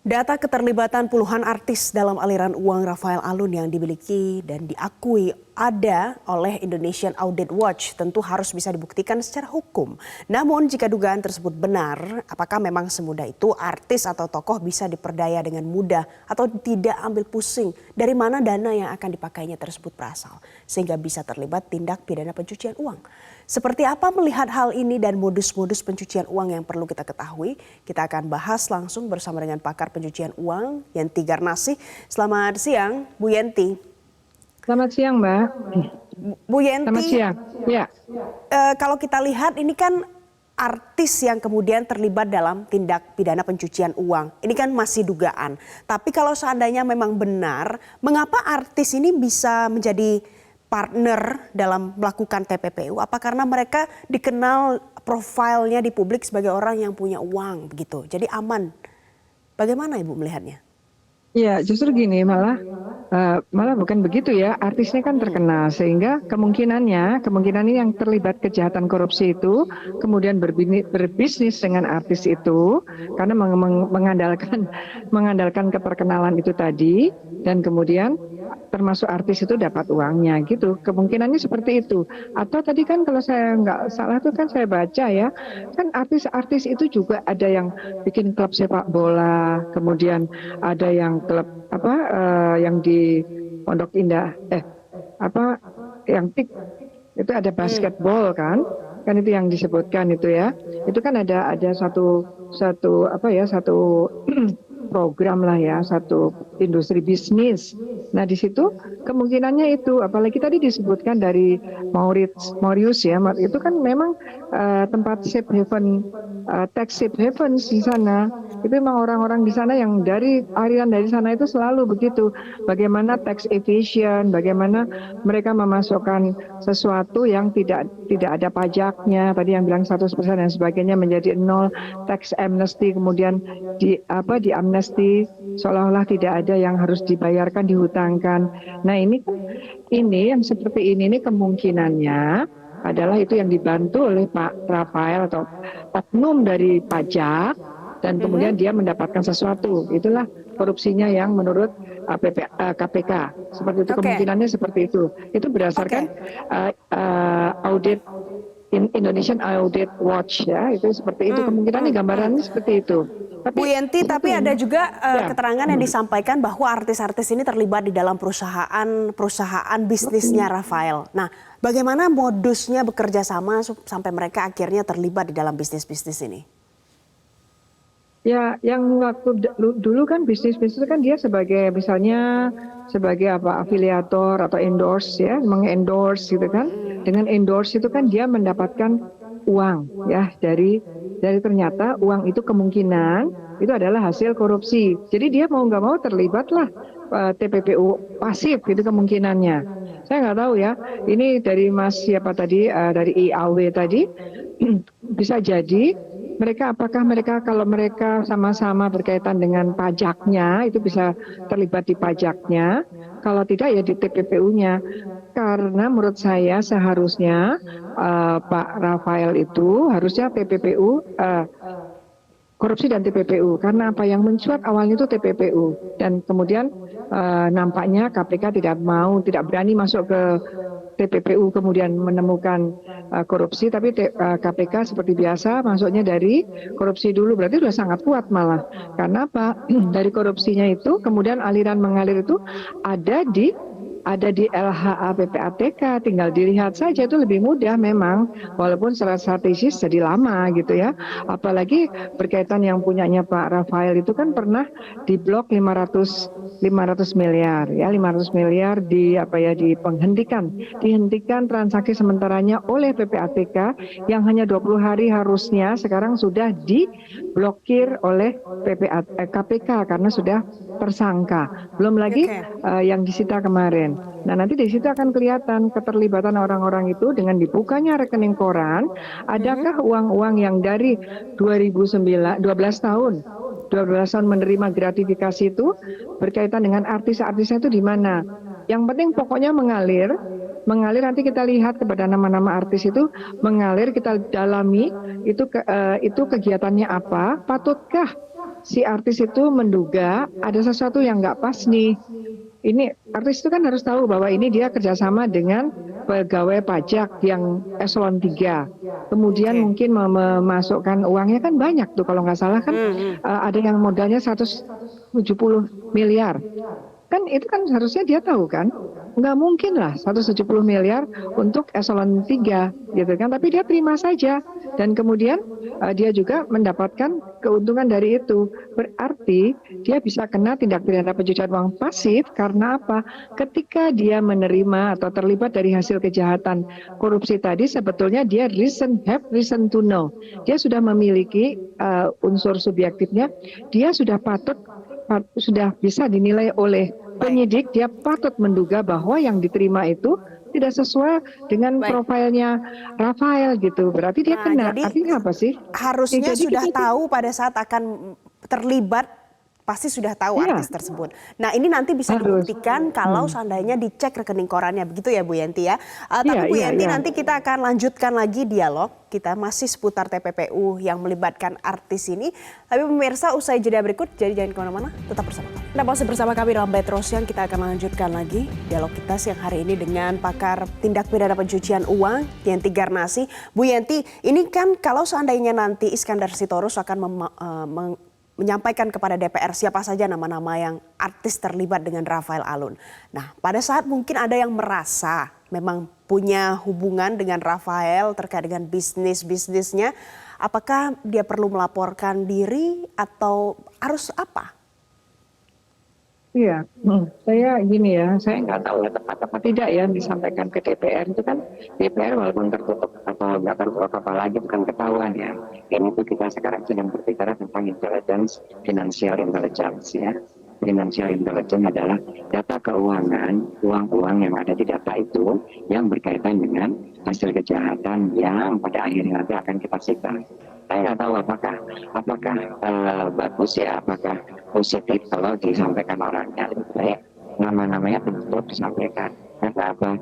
Data keterlibatan puluhan artis dalam aliran uang Rafael Alun yang dimiliki dan diakui ada oleh Indonesian Audit Watch tentu harus bisa dibuktikan secara hukum. Namun jika dugaan tersebut benar, apakah memang semudah itu artis atau tokoh bisa diperdaya dengan mudah atau tidak ambil pusing dari mana dana yang akan dipakainya tersebut berasal sehingga bisa terlibat tindak pidana pencucian uang. Seperti apa melihat hal ini dan modus-modus pencucian uang yang perlu kita ketahui? Kita akan bahas langsung bersama dengan pakar pencucian uang, Yenti Garnasih. Selamat siang, Bu Yenti. Selamat siang, Mbak. Bu Yenti, Selamat siang. Ya. Kalau kita lihat ini kan artis yang kemudian terlibat dalam tindak pidana pencucian uang. Ini kan masih dugaan. Tapi kalau seandainya memang benar, mengapa artis ini bisa menjadi partner dalam melakukan TPPU? Apa karena mereka dikenal profilnya di publik sebagai orang yang punya uang begitu? Jadi aman. Bagaimana Ibu melihatnya? Ya, justru gini malah bukan begitu ya. Artisnya kan terkenal sehingga kemungkinan ini yang terlibat kejahatan korupsi itu kemudian berbisnis dengan artis itu karena mengandalkan keterkenalan itu tadi dan kemudian termasuk artis itu dapat uangnya gitu. Kemungkinannya seperti itu. Atau tadi kan kalau saya nggak salah tuh kan saya baca ya, kan artis-artis itu juga ada yang bikin klub sepak bola, kemudian ada yang klub yang di Pondok Indah yang itu ada basketball kan itu yang disebutkan itu ya. Itu kan ada satu program lah ya, satu industri bisnis. Nah di situ kemungkinannya itu, apalagi tadi disebutkan dari Mauritius ya, itu kan memang tempat safe haven, tax safe haven di sana. Itu memang orang-orang di sana yang aliran dari sana itu selalu begitu. Bagaimana tax evasion, bagaimana mereka memasukkan sesuatu yang tidak ada pajaknya, tadi yang bilang 100% dan sebagainya menjadi nol, tax amnesty, kemudian di amnesty seolah-olah tidak ada yang harus dibayarkan, dihutangkan. Nah ini yang seperti ini kemungkinannya adalah itu yang dibantu oleh Pak Rafael atau oknum dari pajak dan kemudian dia mendapatkan sesuatu. Itulah korupsinya yang menurut KPK. Seperti itu kemungkinannya seperti itu. Itu berdasarkan audit Indonesian Audit Watch ya, itu seperti itu kemungkinannya, gambarannya seperti itu. Bu Yenti, tapi ada juga keterangan yang disampaikan bahwa artis-artis ini terlibat di dalam perusahaan bisnisnya Rafael. Nah, bagaimana modusnya bekerja sama sampai mereka akhirnya terlibat di dalam bisnis-bisnis ini? Ya, yang waktu dulu kan bisnis kan dia sebagai misalnya sebagai afiliator atau endorse ya, mengendorse gitu kan. Dengan endorse itu kan dia mendapatkan uang ya dari ternyata uang itu kemungkinan itu adalah hasil korupsi. Jadi dia mau nggak mau terlibatlah TPPU pasif gitu kemungkinannya. Saya nggak tahu ya. Ini dari Mas siapa tadi dari IAW tadi bisa jadi apakah mereka kalau mereka sama-sama berkaitan dengan pajaknya itu bisa terlibat di pajaknya, kalau tidak ya di TPPU-nya. Karena menurut saya seharusnya Pak Rafael itu harusnya TPPU korupsi dan TPPU, karena apa yang mencuat awalnya itu TPPU dan kemudian nampaknya KPK tidak berani masuk ke TPPU kemudian menemukan korupsi, tapi KPK seperti biasa masuknya dari korupsi dulu, berarti sudah sangat kuat malah. Karena apa? Dari korupsinya itu kemudian aliran mengalir itu ada di LHA PPATK, tinggal dilihat saja itu lebih mudah memang, walaupun secara strategis jadi lama gitu ya. Apalagi berkaitan yang punyanya Pak Rafael itu kan pernah diblok 500 miliar ya, 500 miliar dihentikan transaksi sementaranya oleh PPATK yang hanya 20 hari harusnya sekarang sudah diblokir oleh KPK karena sudah tersangka. Belum lagi yang disita kemarin. Nah nanti di situ akan kelihatan keterlibatan orang-orang itu dengan dibukanya rekening koran. Adakah uang-uang yang dari 12 tahun menerima gratifikasi itu berkaitan dengan artis-artisnya itu di mana? Yang penting pokoknya mengalir nanti kita lihat kepada nama-nama artis itu mengalir, kita dalami itu kegiatannya apa, patutkah si artis itu menduga ada sesuatu yang nggak pas nih. Ini artis itu kan harus tahu bahwa ini dia kerjasama dengan pegawai pajak yang eselon 3. Kemudian Oke. mungkin memasukkan uangnya kan banyak tuh kalau nggak salah kan ada yang modalnya 170 miliar. Kan itu kan harusnya dia tahu kan, nggak mungkin lah 170 miliar untuk eselon 3 gitu kan, tapi dia terima saja dan kemudian dia juga mendapatkan keuntungan dari itu. Berarti dia bisa kena tindak pidana pencucian uang pasif karena apa? Ketika dia menerima atau terlibat dari hasil kejahatan korupsi tadi, sebetulnya dia have reason to know. Dia sudah memiliki unsur subjektifnya, dia sudah sudah bisa dinilai oleh penyidik, dia patut menduga bahwa yang diterima itu tidak sesuai dengan profilnya Rafael gitu. Berarti dia Nah, kena. jadi Artinya apa sih? harusnya Jadi sudah kita tahu pada saat akan terlibat, pasti sudah tahu iya artis tersebut. Nah, ini nanti bisa harus. dibuktikan kalau seandainya dicek rekening korannya, begitu ya Bu Yenti ya. Tapi Iya, Bu iya, Yenti iya. nanti kita akan lanjutkan lagi dialog kita masih seputar TPPU yang melibatkan artis ini. Tapi pemirsa usai jeda berikut, jadi jangan kemana-mana, tetap bersama kami. Nah, masih bersama kami dalam Metro Siang, kita akan lanjutkan lagi dialog kita siang hari ini dengan pakar tindak pidana pencucian uang, Yenti Garnasi. Bu Yenti, ini kan kalau seandainya nanti Iskandar Sitorus akan menyampaikan kepada DPR siapa saja nama-nama yang artis terlibat dengan Rafael Alun. Nah, pada saat mungkin ada yang merasa memang punya hubungan dengan Rafael terkait dengan bisnisnya, apakah dia perlu melaporkan diri atau harus apa? Iya, saya gini ya, saya nggak tahu ya tepat apa tidak ya disampaikan ke DPR itu kan DPR walaupun tertutup atau nggak tertutup apa lagi bukan ketahuan ya. Ini tuh kita sekarang sedang berbicara tentang financial intelligence ya. Financial intelligence adalah data keuangan, uang-uang yang ada di data itu yang berkaitan dengan hasil kejahatan yang pada akhirnya nanti akan kita sita. Saya nggak tahu apakah bagus ya, apakah positif kalau disampaikan orangnya lebih baik nama-namanya tentu disampaikan. Karena apa?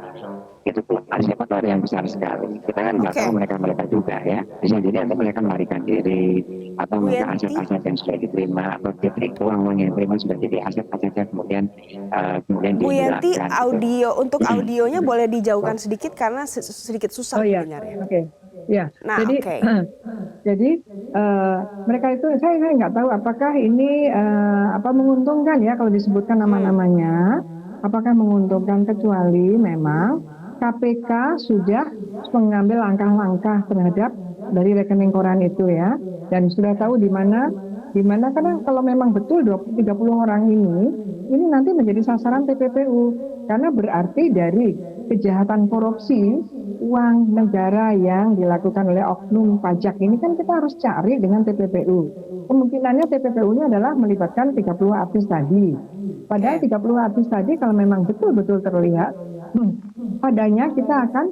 Itu siapa tahu ada yang besar sekali. Kita kan nggak tahu mereka juga ya. Bisa jadi nanti mereka melarikan diri atau Bu mungkin Yenti, aset-aset yang sudah diterima atau uang yang diterima sudah jadi aset-asetnya kemudian Bu Yenti, dihilangkan. untuk audionya boleh dijauhkan sedikit karena sedikit susah Oh iya, mendengarnya. oke. Ya, Nah, jadi oke. jadi mereka itu saya nggak tahu apakah ini menguntungkan ya kalau disebutkan nama-namanya, apakah menguntungkan kecuali memang KPK sudah mengambil langkah-langkah terhadap dari rekening koran itu ya, dan sudah tahu di mana karena kalau memang betul 30 orang ini nanti menjadi sasaran TPPU karena berarti dari kejahatan korupsi uang negara yang dilakukan oleh oknum pajak ini kan kita harus cari dengan TPPU. Kemungkinannya TPPU-nya adalah melibatkan 30 artis tadi. Padahal 30 artis tadi kalau memang betul-betul terlihat padanya kita akan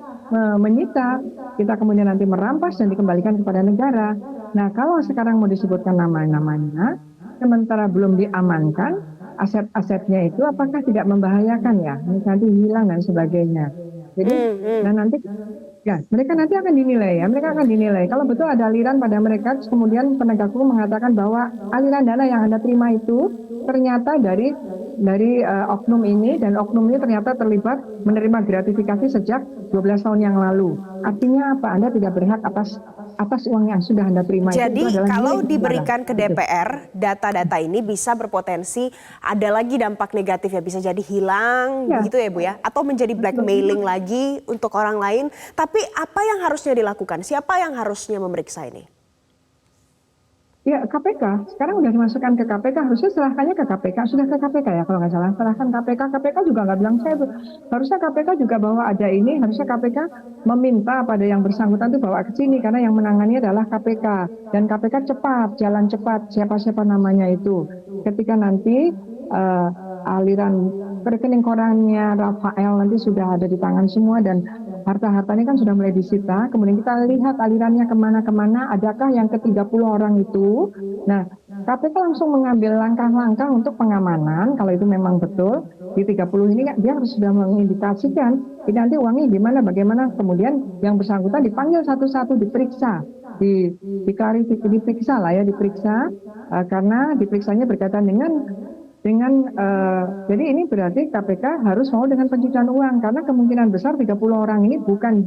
menyita, kita kemudian nanti merampas dan dikembalikan kepada negara. Nah, kalau sekarang mau disebutkan nama-namanya, sementara belum diamankan, aset-asetnya itu apakah tidak membahayakan ya? Nanti hilang dan sebagainya. Jadi, nah nanti ya mereka nanti akan dinilai ya, mereka akan dinilai. Kalau betul ada aliran pada mereka, kemudian penegak hukum mengatakan bahwa aliran dana yang Anda terima itu ternyata dari oknum ini dan oknum ini ternyata terlibat menerima gratifikasi sejak 12 tahun yang lalu. Artinya apa? Anda tidak berhak atas uang yang sudah Anda terima. Jadi itu kalau diberikan ke DPR, data-data ini bisa berpotensi ada lagi dampak negatif ya, bisa jadi hilang, begitu ya Bu ya, atau menjadi blackmailing lagi untuk orang lain. Tapi apa yang harusnya dilakukan? Siapa yang harusnya memeriksa ini? Ya KPK, sekarang sudah dimasukkan ke KPK, harusnya serahkannya ke KPK, sudah ke KPK ya kalau nggak salah, serahkan KPK, KPK juga nggak bilang saya, harusnya KPK juga bahwa ada ini, harusnya KPK meminta pada yang bersangkutan itu bawa ke sini, karena yang menangani adalah KPK, dan KPK cepat, jalan cepat, siapa-siapa namanya itu, ketika nanti aliran rekening korannya Rafael nanti sudah ada di tangan semua dan harta-hartanya kan sudah mulai disita, kemudian kita lihat alirannya kemana-kemana, adakah yang ke-30 orang itu. Nah, KPK langsung mengambil langkah-langkah untuk pengamanan, kalau itu memang betul, di 30 ini kan dia harus sudah mengindikasikan, ini nanti uangnya gimana, bagaimana, kemudian yang bersangkutan dipanggil satu-satu, diperiksa, diperiksa lah ya, diperiksa, karena diperiksanya berkaitan dengan jadi ini berarti KPK harus mau dengan pencucian uang karena kemungkinan besar 30 orang ini bukan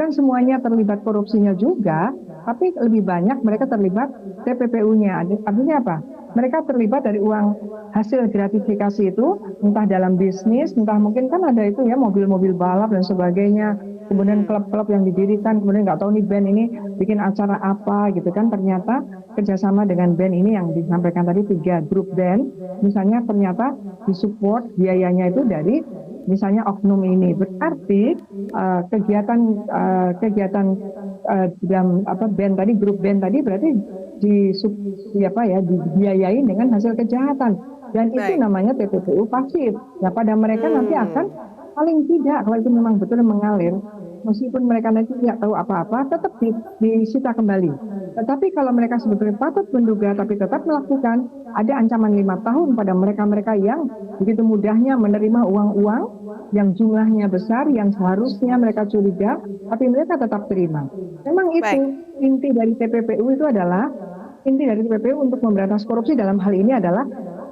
semuanya terlibat korupsinya juga, tapi lebih banyak mereka terlibat TPPU-nya. Artinya apa? Mereka terlibat dari uang hasil gratifikasi itu, entah dalam bisnis, entah mungkin kan ada itu ya mobil-mobil balap dan sebagainya. Kemudian klub-klub yang didirikan, kemudian nggak tahu nih band ini bikin acara apa gitu kan, ternyata kerjasama dengan band ini yang disampaikan tadi 3 grup band, misalnya ternyata disupport biayanya itu dari misalnya oknum ini. Berarti kegiatan dalam band tadi, grup band tadi berarti dibiayai dengan hasil kejahatan, dan itu namanya TPPU pasif. Nah, pada mereka nanti akan paling tidak kalau itu memang betul mengalir, meskipun mereka nanti tidak tahu apa-apa, tetap disita kembali. Tetapi kalau mereka sebetulnya patut menduga tapi tetap melakukan, ada ancaman 5 tahun pada mereka-mereka yang begitu mudahnya menerima uang-uang yang jumlahnya besar, yang seharusnya mereka curiga, tapi mereka tetap terima. Memang itu inti dari TPPU itu adalah, inti dari TPPU untuk memberantas korupsi dalam hal ini adalah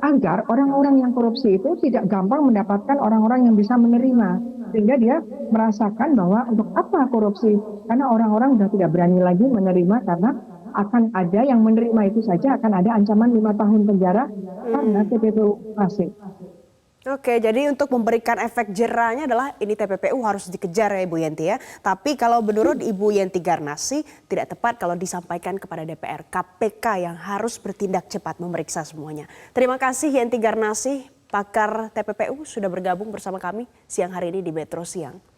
agar orang-orang yang korupsi itu tidak gampang mendapatkan orang-orang yang bisa menerima. Sehingga dia merasakan bahwa untuk apa korupsi? Karena orang-orang sudah tidak berani lagi menerima karena akan ada yang menerima itu saja akan ada ancaman 5 tahun penjara karena TPPU pasif. Oke, jadi untuk memberikan efek jerahnya adalah ini TPPU harus dikejar ya Ibu Yenti ya. Tapi kalau menurut Ibu Yenti Garnasi tidak tepat kalau disampaikan kepada DPR. KPK yang harus bertindak cepat memeriksa semuanya. Terima kasih Yenti Garnasi, pakar TPPU sudah bergabung bersama kami siang hari ini di Metro Siang.